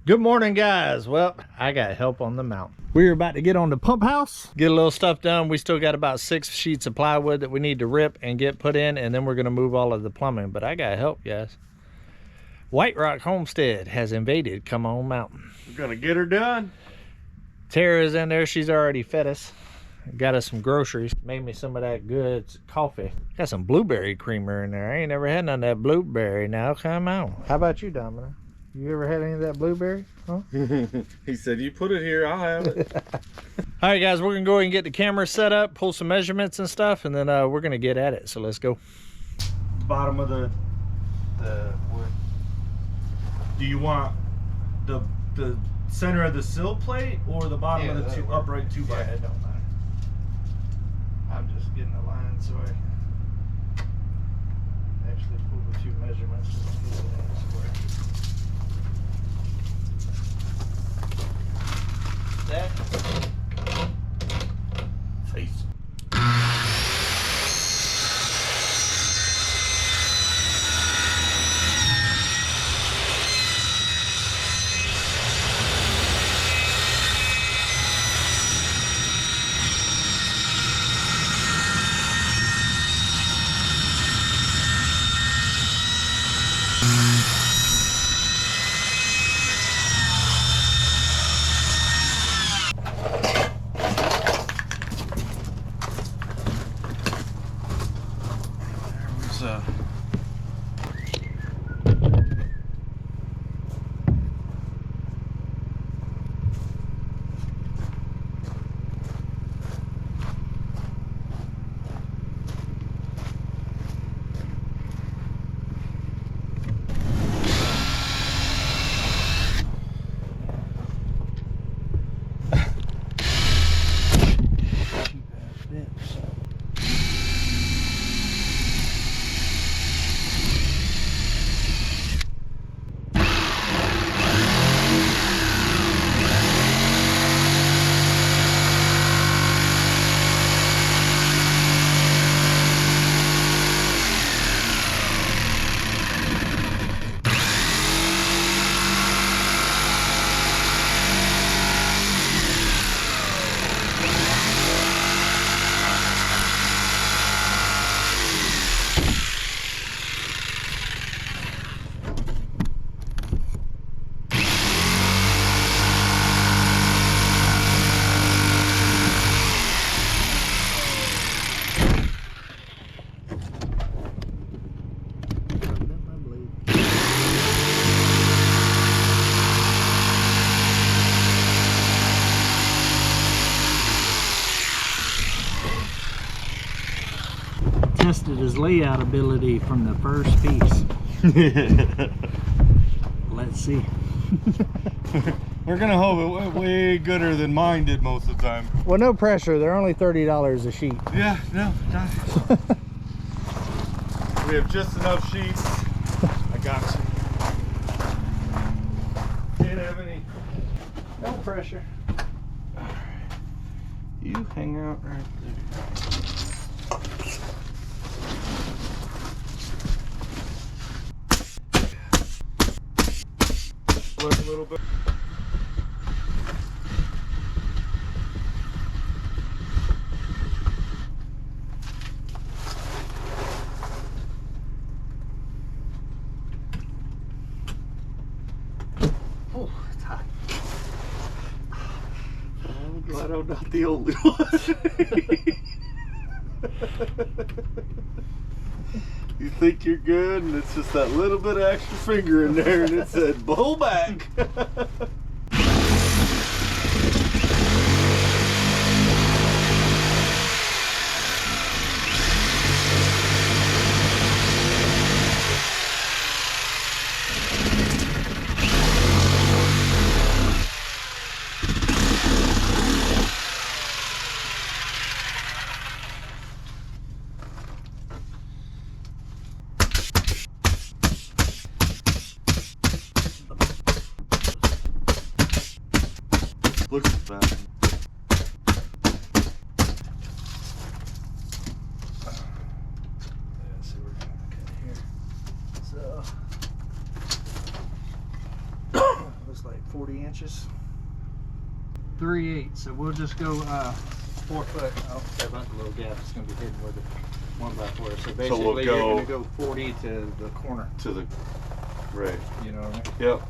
Good morning, guys. Well, I got help on the mountain. We're about to get on the pump house, get a little stuff done. We still got about 6 sheets of plywood that we need to rip and get put in, and then we're gonna move all of the plumbing, but I got help, guys. White Rock Homestead has invaded Come On Mountain. We're gonna get her done. Tara's in there, she's already fed us. Got us some groceries, made me some of that good coffee. Got some blueberry creamer in there. I ain't never had none of that blueberry. Now come on. How about you, Domino? You ever had any of that blueberry? Huh? He said, you put it here, I'll have it. All right, guys, we're gonna go ahead and get the camera set up, pull some measurements and stuff, and then we're gonna get at it. So let's go. Bottom of the wood. Do you want the center of the sill plate or the bottom of the upright 2x? Yeah, it don't matter. I'm just getting a line so I can actually pull the 2 measurements. That face. Tested his layout ability from the first piece. Let's see. We're gonna hope it went way gooder than mine did most of the time. Well, no pressure. They're only $30 a sheet. Yeah, no, not. We have just enough sheets. I got you. Can't have any. No pressure. All right. You hang out right there. Look a little bit. Oh, it's hot. I'm glad I'm not the only one. You think you're good, and it's just that little bit of extra finger in there, and it said, "Blow back." Looks bad. Yeah, see, we're gonna cut here. So looks like 40 inches. 3/8. So we'll just go 4 foot. Oh, sorry about the little gap. It's going to be hidden with it. 1x4. So basically, we'll you're going to go 40 to the corner. To the right. You know what I mean? Yep.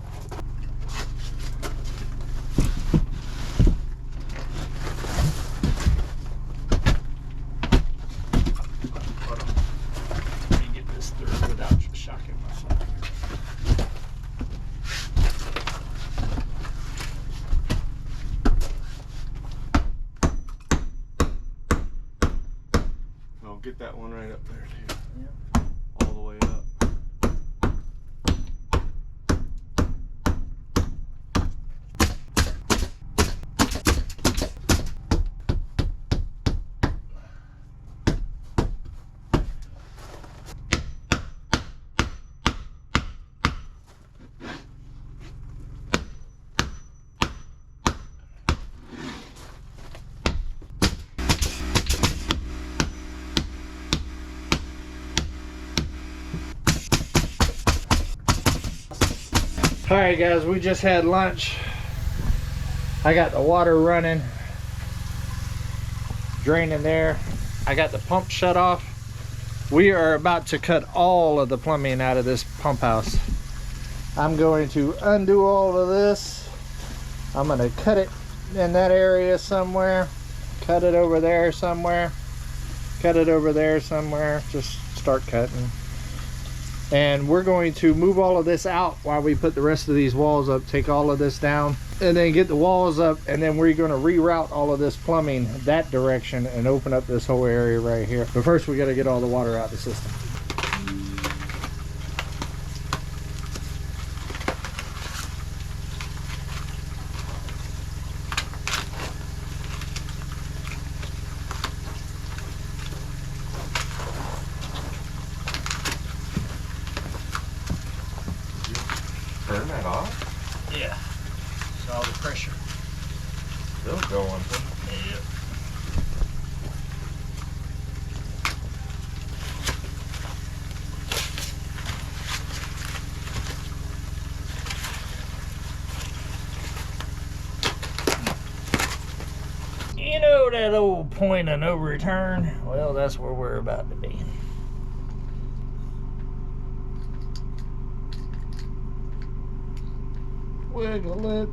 Let me get this through without shocking myself. I'll get that one right up there too. Yep. All the way up. All right, guys, we just had lunch. I got the water running, draining there. I got the pump shut off. We are about to cut all of the plumbing out of this pump house. I'm going to undo all of this. I'm going to cut it in that area somewhere, cut it over there somewhere, cut it over there somewhere. Just start cutting. And we're going to move all of this out while we put the rest of these walls up, take all of this down, and then get the walls up, and then we're going to reroute all of this plumbing that direction and open up this whole area right here. But first we got to get all the water out of the system. Turn that off? Yeah. It's all the pressure. Still going. Yep. You know that old point of no return? Well, that's where we're about to be. Wiggle it.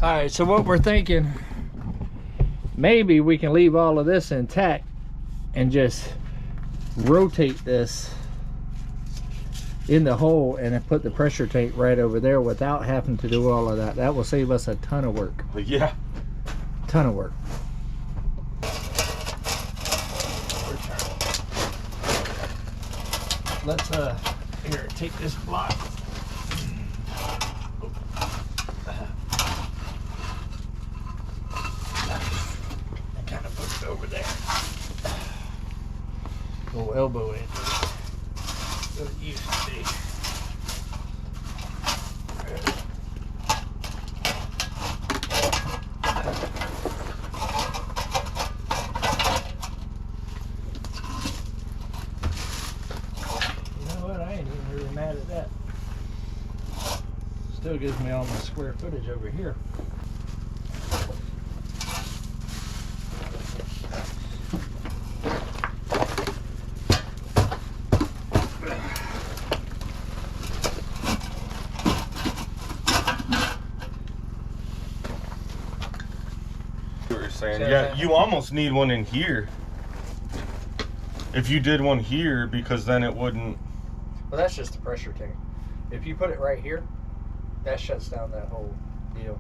All right, so what we're thinking, maybe we can leave all of this intact and just rotate this in the hole and then put the pressure tank right over there without having to do all of that. That will save us a ton of work. Yeah. Ton of work. Let's here, take this block. And kind of put it over there. Little elbow in. So it used to be. Mad at that. Still gives me all my square footage over here. What you're saying? Yeah, you almost need one in here. If you did one here, because then it wouldn't. Well, that's just the pressure tank. If you put it right here, that shuts down that whole deal.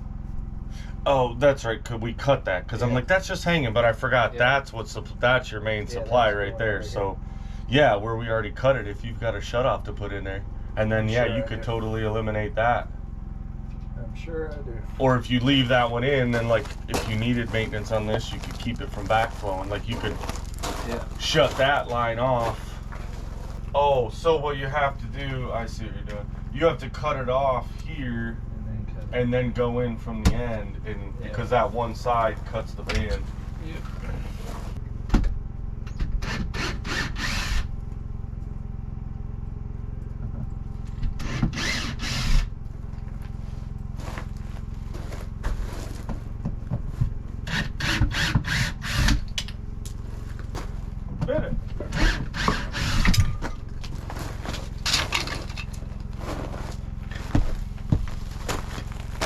Oh, that's right. Could we cut that? Because I'm like, that's just hanging, but I forgot that's your main supply right there. So, yeah, where we already cut it. If you've got a shutoff to put in there, and then you could totally eliminate that. I'm sure I do. Or if you leave that one in, then like if you needed maintenance on this, you could keep it from backflowing. Like you could shut that line off. Oh, so what you have to do, I see what you're doing. You have to cut it off here and then go in from the end, and because that one side cuts the band. Yep.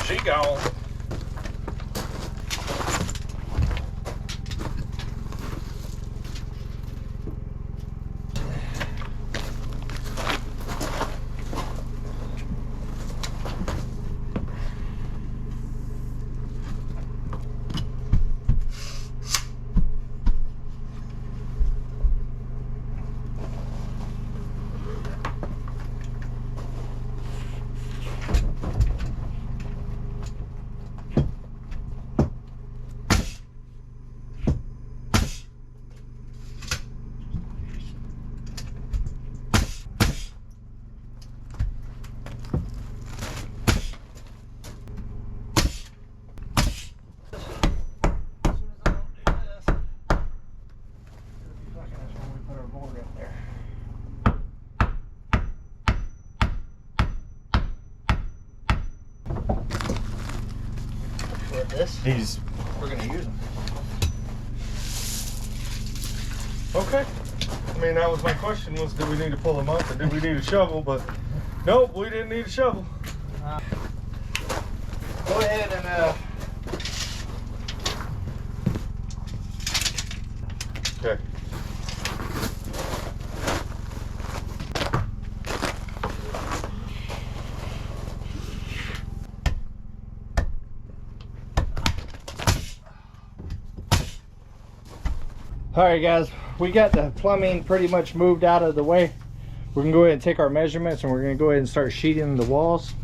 She gone. We're gonna use them. Okay. I mean, that was my question, was did we need to pull them up or did we need a shovel? But nope, we didn't need a shovel. Go ahead and okay. all right, guys, we got the plumbing pretty much moved out of the way. We're gonna go ahead and take our measurements and we're gonna go ahead and start sheeting the walls.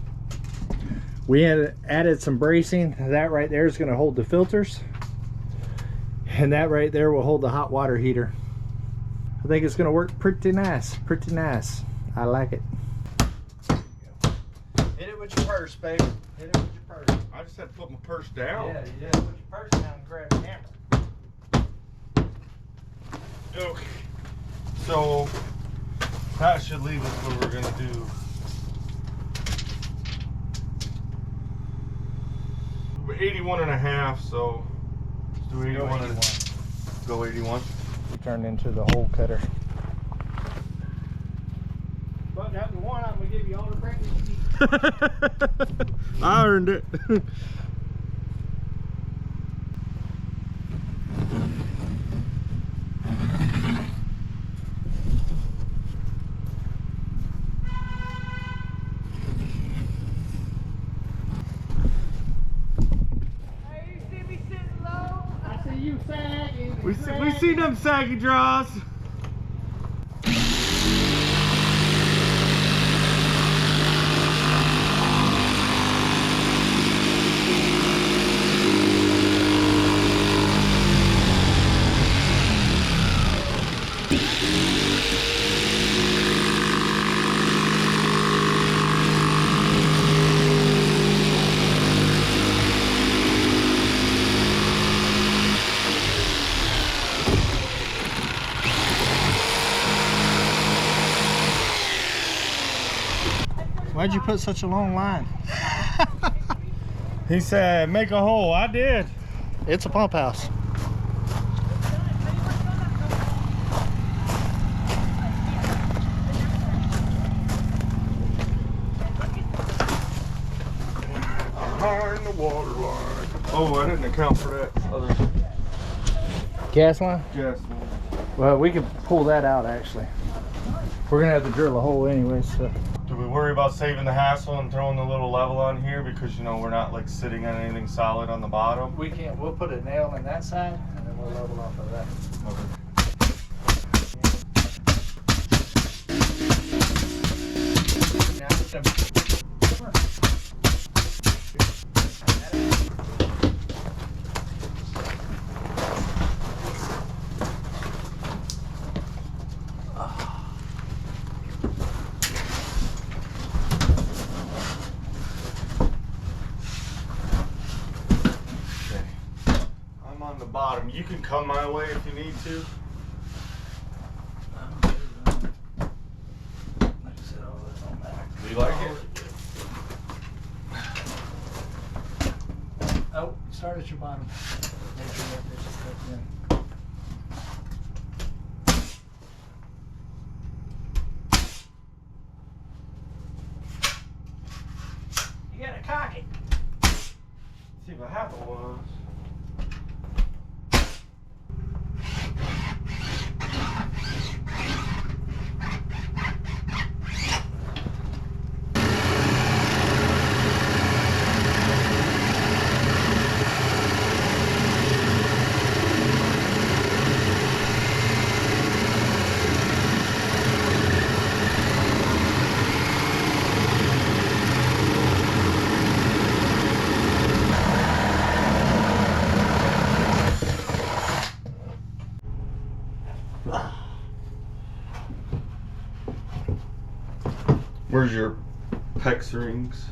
We had added some bracing. That right there is gonna hold the filters, and that right there will hold the hot water heater. I think it's gonna work pretty nice, pretty nice. I like it. Hit it with your purse, baby. Hit it with your purse. I just had to put my purse down. Yeah, you just put your purse down and grab the hammer. Okay. So that should leave us what we're gonna do. We're 81 and a half, so let's do 81. Go 81. We turned into the hole cutter. But after one, I'm gonna give you all the practice you need. I earned it. We seen them saggy draws. Why'd you put such a long line? He said, make a hole. I did. It's a pump house. Behind the water line. Oh, I didn't account for that other Gas line? gas line. Well, we could pull that out actually. We're gonna have to drill a hole anyway, so. Do we worry about saving the hassle and throwing the little level on here because, you know, we're not like sitting on anything solid on the bottom? We can't, we'll put a nail in that side and then we'll level off of that. Okay. Bottom. You can come my way if you need to. Do you like it? Oh, start at your bottom. Make sure that this is tucked in. You gotta cock it. the habit was. Where's your PEX rings?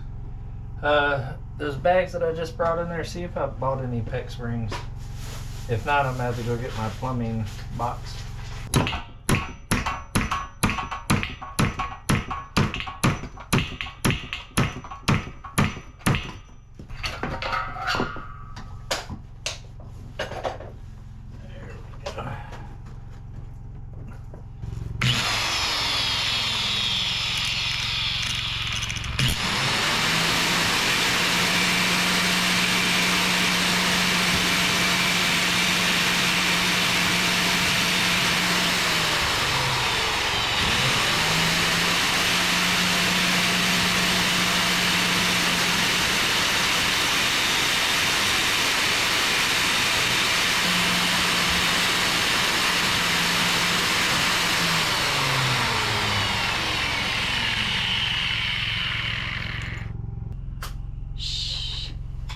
Those bags that I just brought in there, see if I bought any PEX rings. If not, I'm gonna have to go get my plumbing box.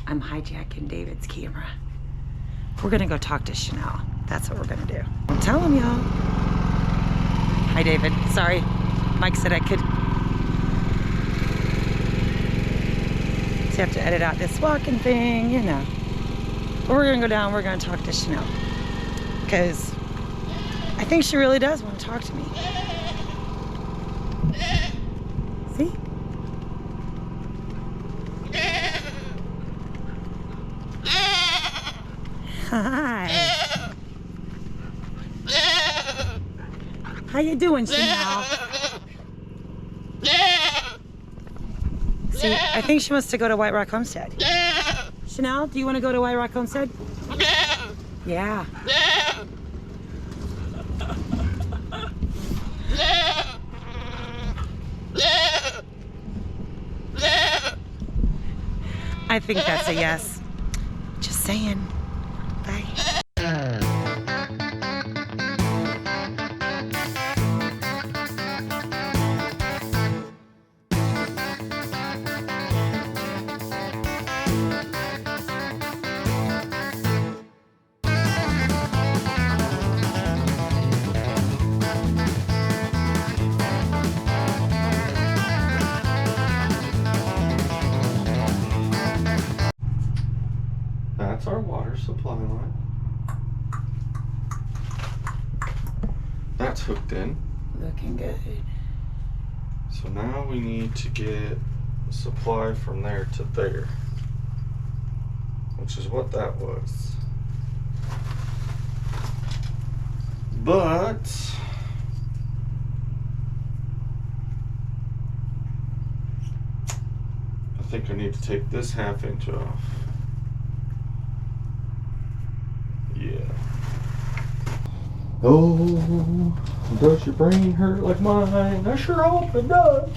I'm hijacking David's camera. We're gonna go talk to Chanel. That's what we're gonna do. Don't tell him, y'all. Hi, David. Sorry. Mike said I could. So you have to edit out this walking thing, you know. But we're gonna go down, we're gonna talk to Chanel. Because I think she really does want to talk to me. See? Hi. How you doing, Chanel? See, I think she wants to go to White Rock Homestead. Chanel, do you want to go to White Rock Homestead? Yeah. I think that's a yes. Just saying. Bye. That's our water supply line. That's hooked in. Looking good. So now we need to get supply from there to there, which is what that was. But I think I need to take this ½ inch off. Yeah. Oh, does your brain hurt like mine? I sure hope it does.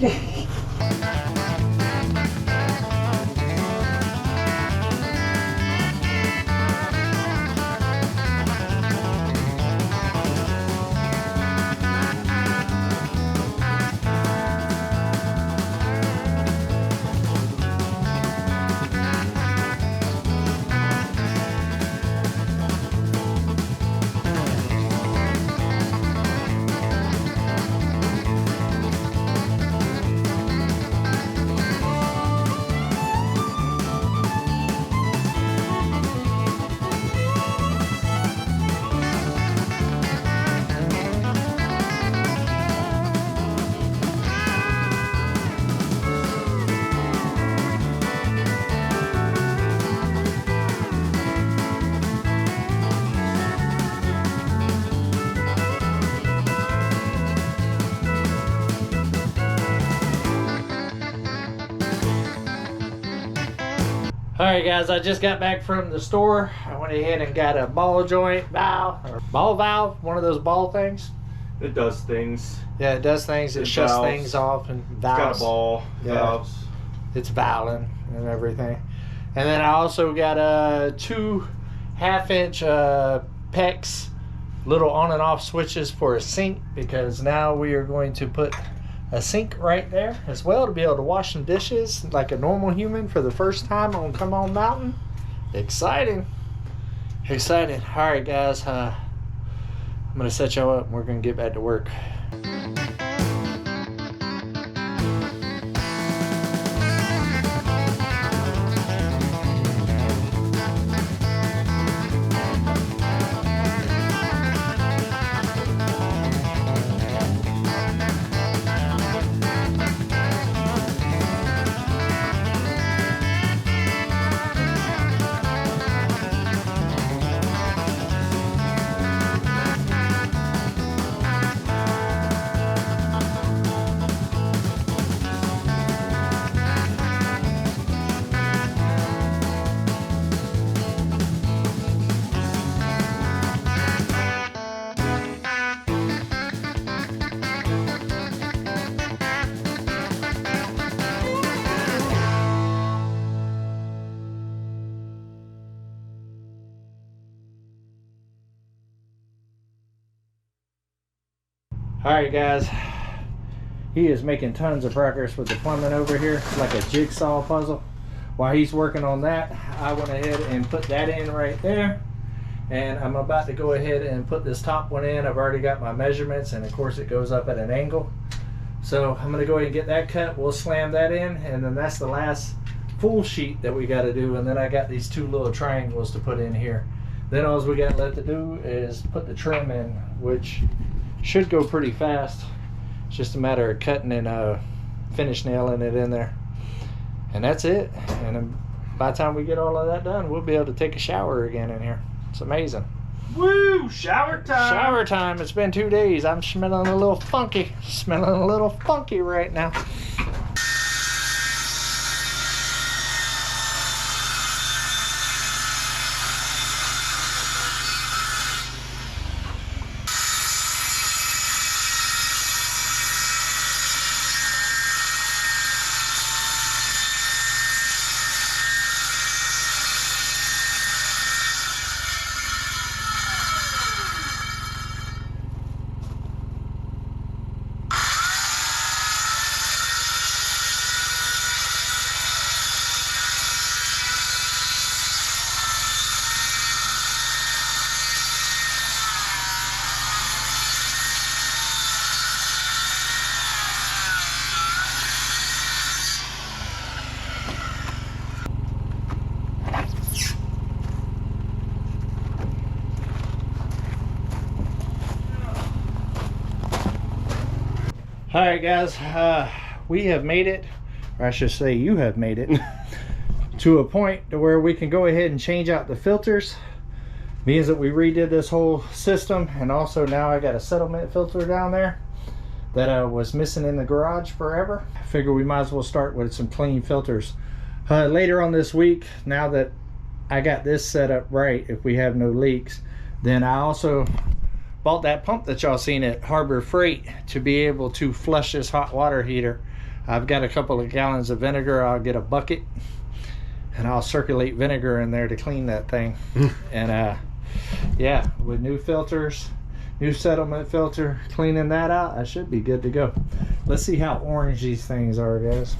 All right, guys, I just got back from the store. I went ahead and got a ball joint valve, or ball valve, one of those ball things. It does things. Yeah, it does things. It shuts valves. things off and It's got valves. a ball, Yeah. valves. It's valving and everything. And then I also got 2 half-inch PEX little on and off switches for a sink, because now we are going to put a sink right there as well to be able to wash some dishes like a normal human for the first time on Come On Mountain. Exciting. Excited. All right, guys. I'm going to set y'all up and we're going to get back to work. All right, guys, he is making tons of progress with the plumbing over here, like a jigsaw puzzle. While he's working on that, I went ahead and put that in right there, and I'm about to go ahead and put this top one in. I've already got my measurements, and of course it goes up at an angle, so I'm going to go ahead and get that cut. We'll slam that in, and then that's the last full sheet that we got to do. And then I got these 2 little triangles to put in here. Then all we got left to do is put the trim in, which should go pretty fast. It's just a matter of cutting and finish nailing it in there, and that's it. And then by the time we get all of that done, we'll be able to take a shower again in here. It's amazing. Woo! Shower time! Shower time. It's been 2 days. I'm smelling a little funky. Smelling a little funky right now. All right, guys, we have made it, or I should say you have made it, to a point to where we can go ahead and change out the filters. Means that we redid this whole system, and also now I got a settlement filter down there that was missing in the garage forever. I figure we might as well start with some clean filters. Later on this week, now that I got this set up right, if we have no leaks, then I also bought that pump that y'all seen at Harbor Freight to be able to flush this hot water heater. I've got a couple of gallons of vinegar. I'll get a bucket and I'll circulate vinegar in there to clean that thing. And yeah, with new filters, new settlement filter, cleaning that out, I should be good to go. Let's see how orange these things are, guys.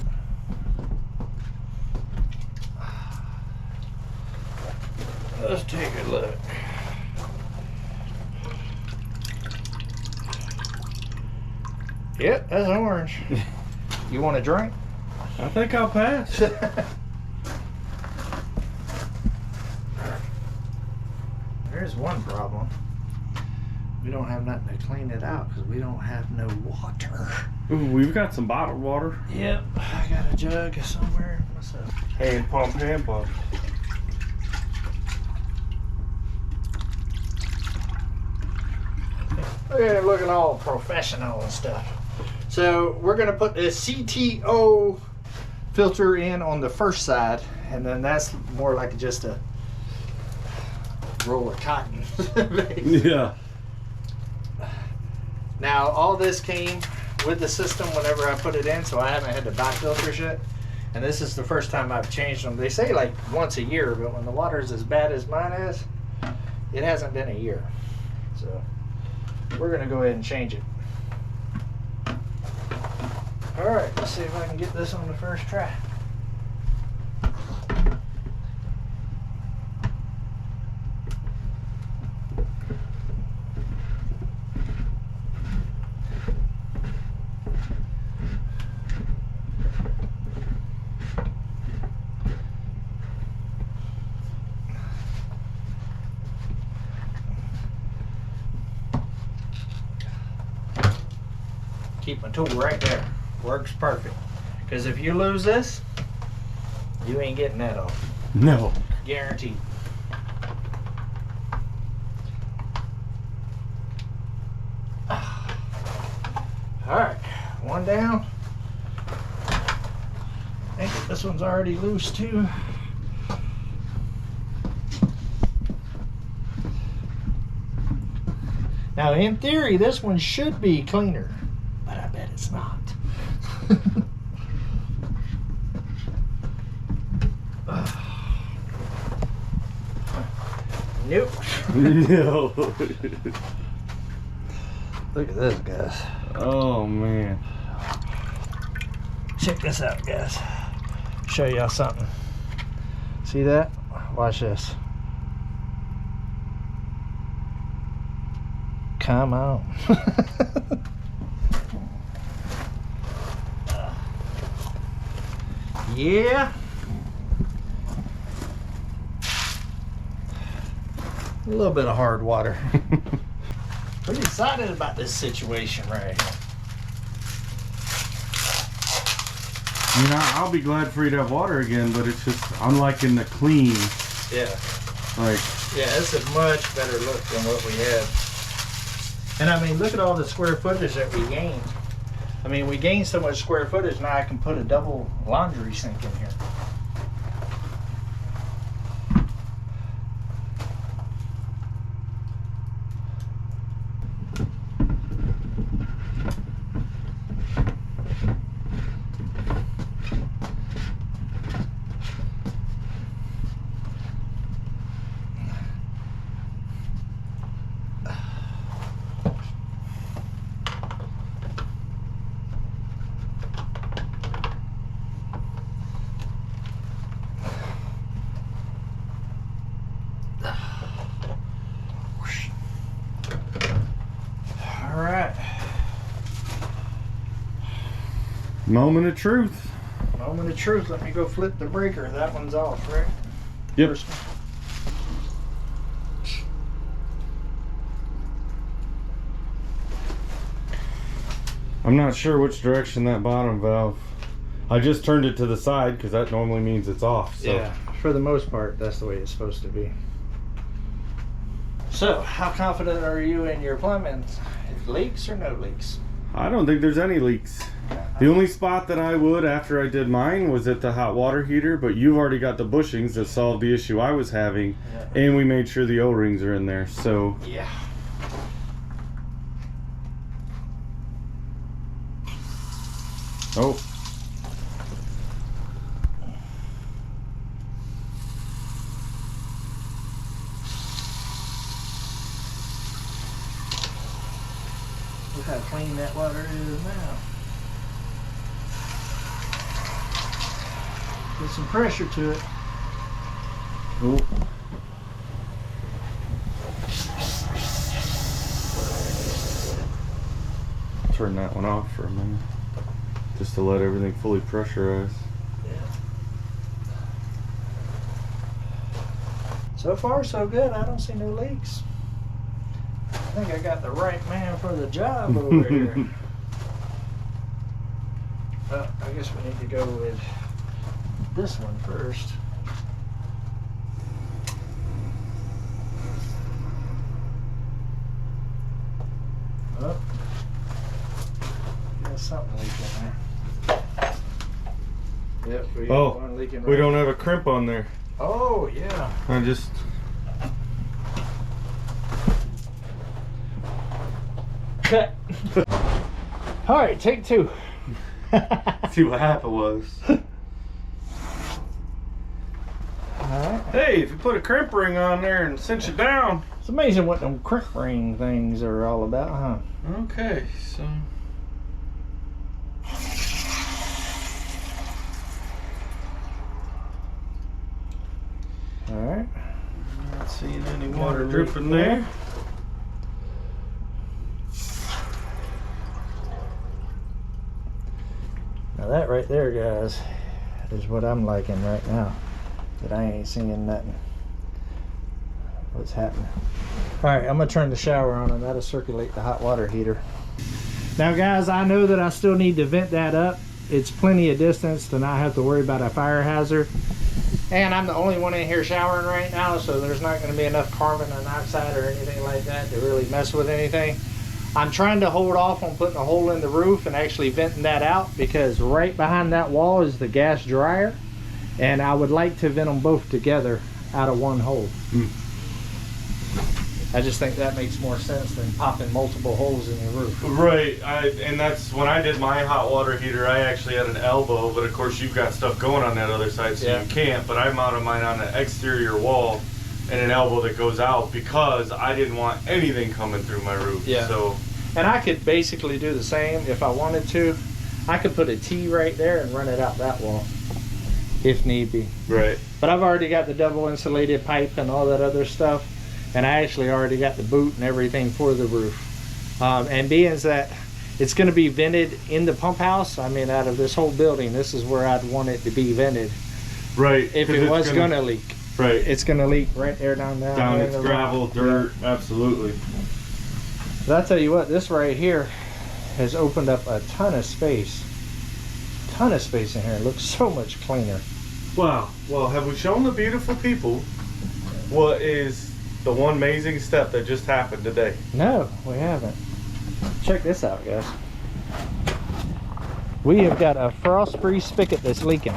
Let's take a look. Yep, that's orange. You want a drink? I think I'll pass. There's one problem. We don't have nothing to clean it out because we don't have no water. Ooh, we've got some bottled water. Yep, I got a jug somewhere. What's up? Hand pump, hand pump. Look at it looking all professional and stuff. So we're gonna put this CTO filter in on the first side, and then that's more like just a roll of cotton. Yeah. Now all this came with the system whenever I put it in, so I haven't had to buy filters yet. And this is the first time I've changed them. They say like once a year, but when the water is as bad as mine is, it hasn't been a year. So we're gonna go ahead and change it. All right, let's see if I can get this on the first try. Keep my tool right there. Works perfect. Because if you lose this, you ain't getting that off. No. Guaranteed. Alright, one down. I think this one's already loose too. Now in theory this one should be cleaner, but I bet it's not. Nope. No. Look at this, guys. Oh man. Check this out, guys. Show y'all something. See that? Watch this. Come on. Yeah. A little bit of hard water. Pretty excited about this situation right here. You know, I'll be glad for you to have water again, but it's just, I'm liking the clean. Yeah. Like, Yeah, it's a much better look than what we had. And I mean, look at all the square footage that we gained. I mean, we gained so much square footage, now I can put a double laundry sink in here. All right. moment of truth. Moment of truth. Let me go flip the breaker. That one's off, right? Yep. First one. I'm not sure which direction that bottom valve. I just turned it to the side because that normally means it's off. So. Yeah, for the most part, that's the way it's supposed to be. So, how confident are you in your plumbing? Leaks or no leaks? I don't think there's any leaks. The only spot that I would after I did mine was at the hot water heater, but you've already got the bushings that solved the issue I was having, Yeah. and we made sure the O-rings are in there. So Yeah. oh. Look how clean that water is now. Get some pressure to it. Oh. Turn that one off for a minute, just to let everything fully pressurize. So far, so good. I don't see no leaks. I think I got the right man for the job over here. Well, I guess we need to go with this one first. Oh, got something leaking there. Yep, we got Oh, one leaking we don't have a crimp on there. Oh, yeah. I just... Cut. All right, take two. See what happened was. Alright. Hey, if you put a crimp ring on there and cinch it down. It's amazing what them crimp ring things are all about, huh? Okay, so... Alright. Not seeing any water dripping there. Now that right there, guys, is what I'm liking right now. But I ain't seeing nothing. What's happening? Alright, I'm gonna turn the shower on and that'll circulate the hot water heater. Now guys, I know that I still need to vent that up. It's plenty of distance to not have to worry about a fire hazard. And I'm the only one in here showering right now, so there's not going to be enough carbon monoxide or anything like that to really mess with anything. I'm trying to hold off on putting a hole in the roof and actually venting that out, because right behind that wall is the gas dryer, and I would like to vent them both together out of one hole. I just think that makes more sense than popping multiple holes in your roof. Right, and that's when I did my hot water heater. I actually had an elbow, but of course you've got stuff going on that other side, so Yeah. you can't. But I mounted mine on an exterior wall and an elbow that goes out because I didn't want anything coming through my roof. Yeah. So, and I could basically do the same if I wanted to. I could put a T right there and run it out that wall if need be. right. But I've already got the double insulated pipe and all that other stuff. And I actually already got the boot and everything for the roof. And being that it's going to be vented in the pump house, I mean, out of this whole building, this is where I'd want it to be vented. Right. If it was going to leak. Right. It's going to leak right there down It's the gravel, road. dirt, absolutely. But I'll tell you what, this right here has opened up a ton of space. Ton of space in here. It looks so much cleaner. Wow. Well, have we shown the beautiful people what is the one amazing step that just happened today? No, we haven't. Check this out, guys. We have got a frost-free spigot that's leaking.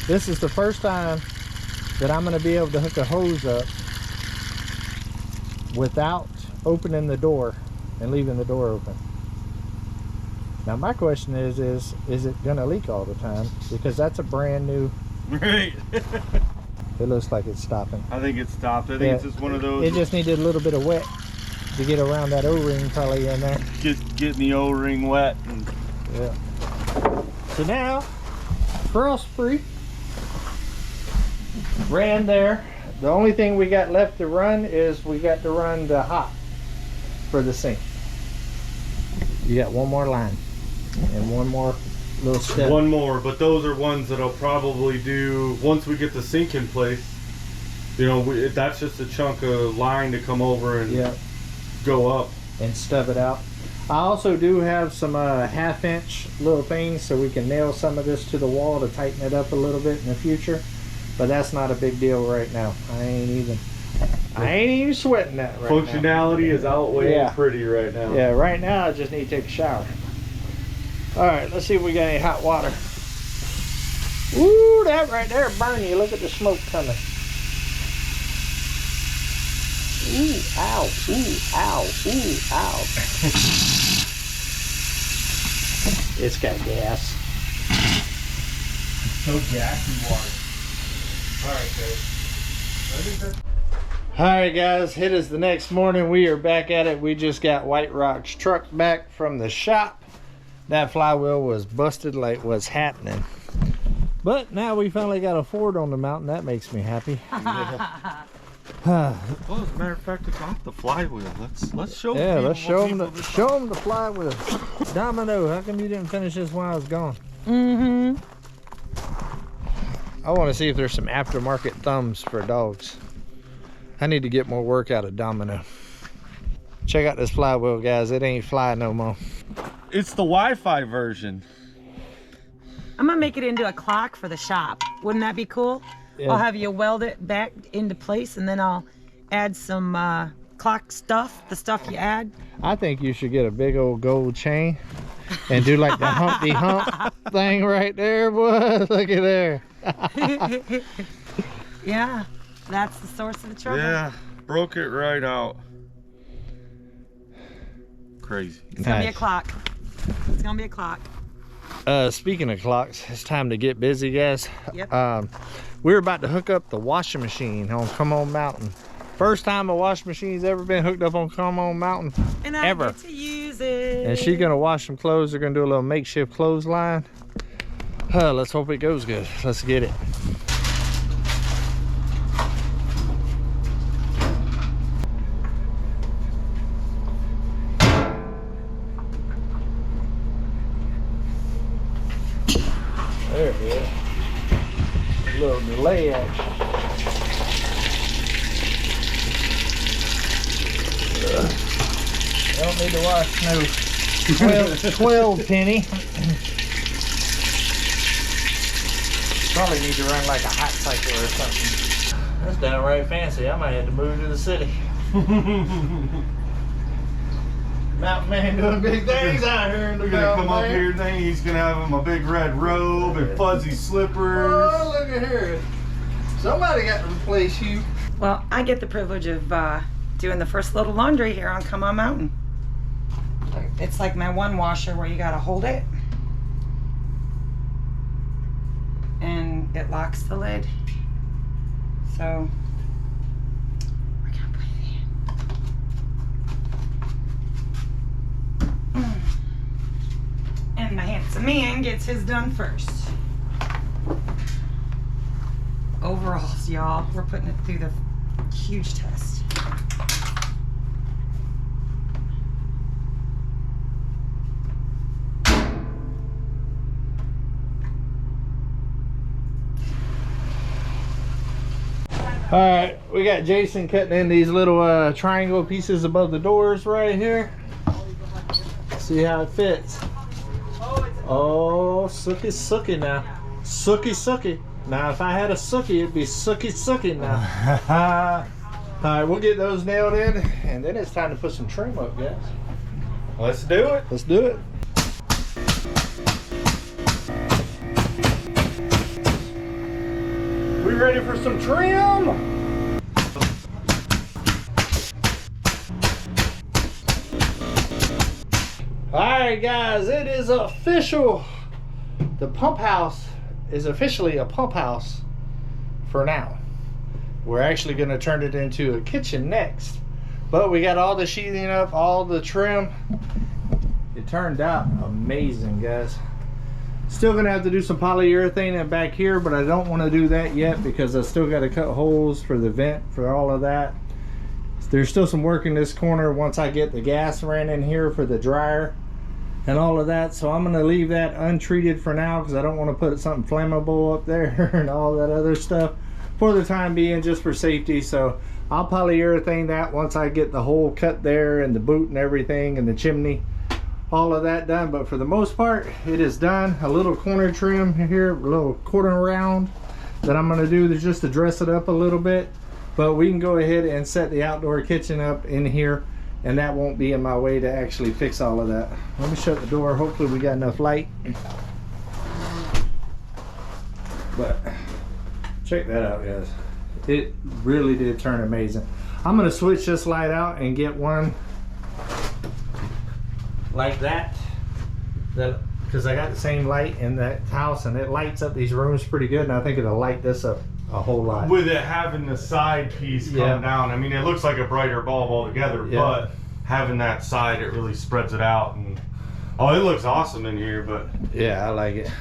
This is the first time that I'm going to be able to hook a hose up without opening the door and leaving the door open. Now my question is it gonna leak all the time? Because that's a brand new. Right. It looks like it's stopping. I think it stopped. I think it's just one of those. It just needed a little bit of wet to get around that O-ring probably in there. Getting the O-ring wet. And... Yeah. So now, frost-free. Ran there. The only thing we got left to run is we got to run the hot for the sink. You got one more line and one more little step. One more, but those are ones that I'll probably do once we get the sink in place. You know, that's just a chunk of line to come over and go up. And stub it out. I also do have some 1/2 inch little things so we can nail some of this to the wall to tighten it up a little bit in the future. But that's not a big deal right now. I ain't even sweating that right now. Functionality is outweighing pretty right now. Yeah, right now I just need to take a shower. Alright, let's see if we got any hot water. Ooh, that right there burn you. Look at the smoke coming. Ooh, ow, ooh, ow, ooh, ow. It's got gas. So gassy water. Alright, guys. Alright guys, it is the next morning. We are back at it. We just got White Rock's truck back from the shop. That flywheel was busted like what's happening. But now we finally got a Ford on the mountain. That makes me happy. Well, as a matter of fact, it's off the flywheel. Let's show yeah, people let's show them the flywheel. Domino, how come you didn't finish this while I was gone? I want to see if there's some aftermarket thumbs for dogs. I need to get more work out of Domino. Check out this flywheel, guys. It ain't fly no more. It's the Wi-Fi version. I'm gonna make it into a clock for the shop. Wouldn't that be cool? Yeah. I'll have you weld it back into place, and then I'll add some clock stuff, the stuff you add. I think you should get a big old gold chain and do like the Humpty Hump thing right there, boy. Look at there. Yeah, that's the source of the trouble. Yeah, broke it right out. Crazy. It's gonna be a clock. It's gonna be a clock. Speaking of clocks, it's time to get busy, guys. Yep. We're about to hook up the washing machine on Come On Mountain. First time a washing machine's ever been hooked up on Come On Mountain, And I ever. get to use it. And she's gonna wash some clothes. They're gonna do a little makeshift clothesline. Let's hope it goes good. Let's get it. There it is. A little delay action. I don't need to wash no 12 penny. Probably need to run like a hot cycle or something. That's downright fancy. I might have to move to the city. Mountain man doing big things out here in the We're gonna mountain, come up man. here today. He's gonna have him a big red robe and fuzzy slippers. Oh, look at here. Somebody got to replace you. Well, I get the privilege of doing the first load of laundry here on Come On Mountain. It's like my one washer where you gotta hold it and it locks the lid. So we're gonna put it in. And my handsome man gets his done first. Overalls, y'all. We're putting it through the huge test. All right, we got Jason cutting in these little triangle pieces above the doors right here. See how it fits. Oh, sooky now. Sooky. Now, if I had a sooky, it'd be sooky now. All right, we'll get those nailed in, and then it's time to put some trim up, guys. Let's do it. Let's do it. We ready for some trim? All right, guys, it is official. The pump house is officially a pump house for now. We're actually going to turn it into a kitchen next. But we got all the sheathing up, all the trim. It turned out amazing, guys. Still gonna have to do some polyurethane back here, but I don't want to do that yet because I still got to cut holes for the vent for all of that. There's still some work in this corner once I get the gas ran in here for the dryer and all of that. So I'm gonna leave that untreated for now because I don't want to put something flammable up there and all that other stuff for the time being, just for safety. So I'll polyurethane that once I get the hole cut there and the boot and everything and the chimney, all of that done. But for the most part, it is done. A little corner trim here, a little quarter round that I'm gonna do just to dress it up a little bit. But we can go ahead and set the outdoor kitchen up in here, and that won't be in my way to actually fix all of that. Let me shut the door. Hopefully we got enough light. But check that out, guys. It really did turn amazing. I'm gonna switch this light out and get one like that, because I got the same light in that house and it lights up these rooms pretty good, and I think it'll light this up a whole lot. With it having the side piece come down, I mean, it looks like a brighter bulb altogether, but having that side, it really spreads it out. And oh, it looks awesome in here. But yeah, I like it.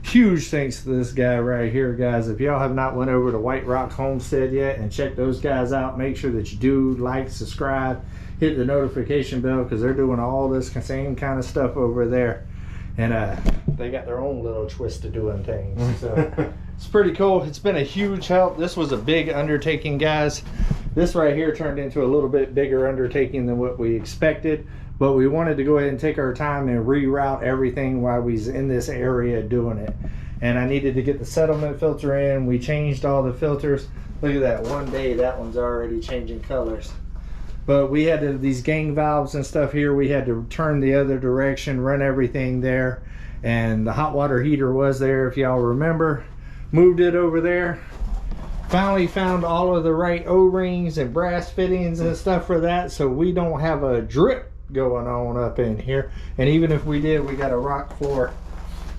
Huge thanks to this guy right here, guys. If y'all have not went over to White Rock Homestead yet and check those guys out, make sure that you do like, subscribe, hit the notification bell, because they're doing all this same kind of stuff over there, and they got their own little twist to doing things. So it's pretty cool. It's been a huge help. This was a big undertaking, guys. This right here turned into a little bit bigger undertaking than what we expected, but we wanted to go ahead and take our time and reroute everything while we was in this area doing it. And I needed to get the settlement filter in. We changed all the filters. Look at that, one day that one's already changing colors. But we had these gang valves and stuff here. We had to turn the other direction, run everything there. And the hot water heater was there, if y'all remember. Moved it over there. Finally found all of the right O-rings and brass fittings and stuff for that, so we don't have a drip going on up in here. And even if we did, we got a rock floor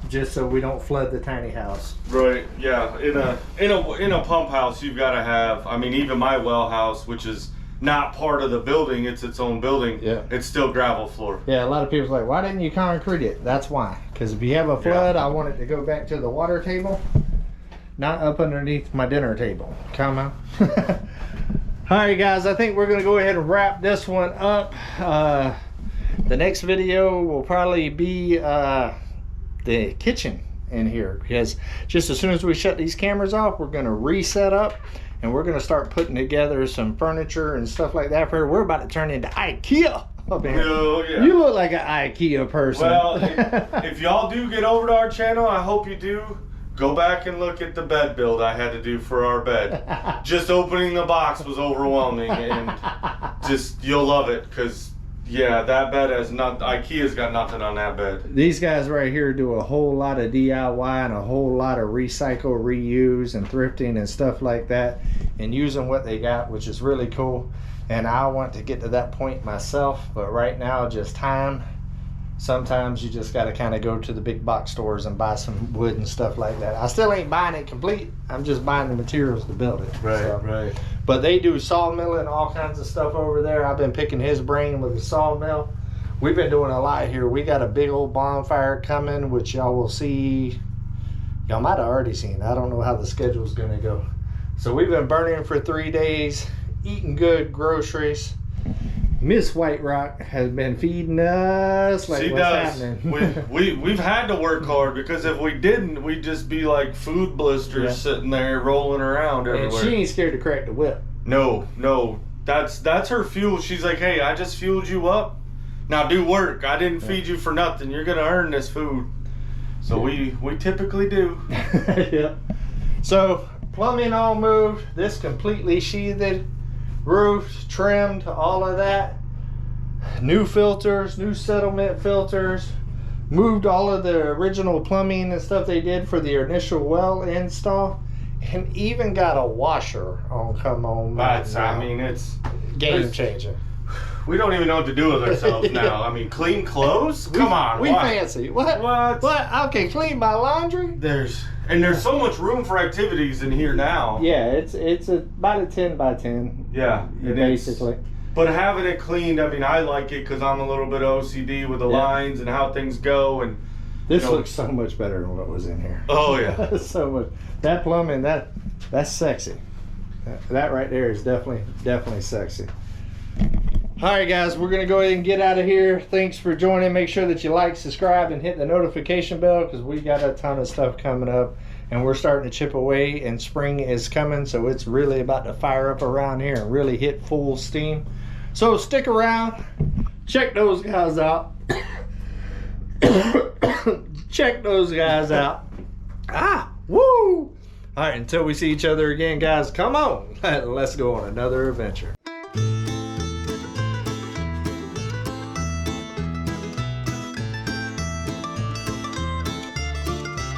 just so we don't flood the tiny house. Right, yeah. In a pump house, you've got to have, I mean, even my well house, which is not part of the building, it's its own building. Yeah. It's still gravel floor. Yeah, a lot of people's like, why didn't you concrete it? That's why. Because if you have a flood, I want it to go back to the water table, not up underneath my dinner table. Come on. All right, guys, I think we're going to go ahead and wrap this one up. The next video will probably be the kitchen in here, because just as soon as we shut these cameras off, we're going to reset up. And we're going to start putting together some furniture and stuff like that. We're about to turn into IKEA. Oh, yeah. You look like an IKEA person. Well, if y'all do get over to our channel, I hope you do, go back and look at the bed build I had to do for our bed. Just opening the box was overwhelming. And just, you'll love it, because yeah, that bed has IKEA's got nothing on that bed. These guys right here do a whole lot of DIY and a whole lot of recycle, reuse, and thrifting and stuff like that, and using what they got, which is really cool. And I want to get to that point myself, but right now, just time. Sometimes you just got to kind of go to the big box stores and buy some wood and stuff like that. I still ain't buying it complete. I'm just buying the materials to build it. Right, so. Right. But they do sawmill and all kinds of stuff over there. I've been picking his brain with the sawmill. We've been doing a lot here. We got a big old bonfire coming, which y'all will see. Y'all might have already seen. I don't know how the schedule's going to go. So we've been burning for 3 days, eating good groceries. Miss White Rock has been feeding us like she what's does. happening. We've had to work hard, because if we didn't, we'd just be like food blisters sitting there rolling around everywhere. And she ain't scared to crack the whip. No, that's her fuel. She's like, hey, I just fueled you up. Now do work. I didn't feed you for nothing. You're gonna earn this food. So we typically do. Yeah. So plumbing all moved. This completely sheathed. Roofed, trimmed, all of that. New filters, new settlement filters. Moved all of the original plumbing and stuff they did for the initial well install. And even got a washer on Come On. I mean, it's game changer. We don't even know what to do with ourselves now. I mean, clean clothes? Come on. We fancy. What? I can clean my laundry? There's so much room for activities in here now. Yeah, it's about a 10 by 10. Yeah, basically. But having it cleaned, I mean, I like it because I'm a little bit OCD with the lines and how things go. And this looks so much better than what was in here. Oh yeah, so much. That plumbing, that's sexy. That right there is definitely sexy. All right, guys, we're going to go ahead and get out of here. Thanks for joining. Make sure that you like, subscribe, and hit the notification bell, because we got a ton of stuff coming up, and we're starting to chip away, and spring is coming, so it's really about to fire up around here and really hit full steam. So stick around. Check those guys out. Check those guys out. Woo! All right, until we see each other again, guys, come on. Let's go on another adventure.